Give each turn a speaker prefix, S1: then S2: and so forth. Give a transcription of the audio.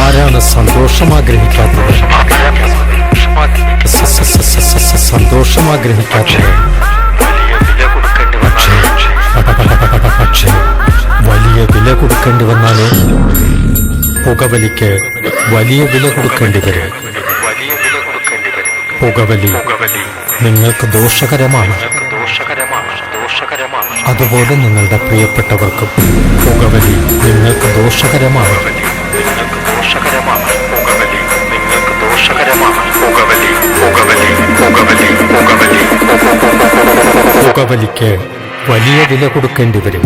S1: ആരാണ് സന്തോഷം ആഗ്രഹിക്കാത്തത്? സന്തോഷം ആഗ്രഹിക്കാത്തത് പക്ഷേ വലിയ വില കൊടുക്കേണ്ടി വന്നാലോ? പുകവലിക്ക് വലിയ വില കൊടുക്കേണ്ടി വരും. പുകവലി നിങ്ങൾക്ക് ദോഷകരമാണ്. അതുപോലെ നിങ്ങളുടെ പ്രിയപ്പെട്ടവർക്കും പുകവലി നിങ്ങൾക്ക് ദോഷകരമാണ്. പുകവലിക്ക് വലിയ വില കൊടുക്കേണ്ടി വരും.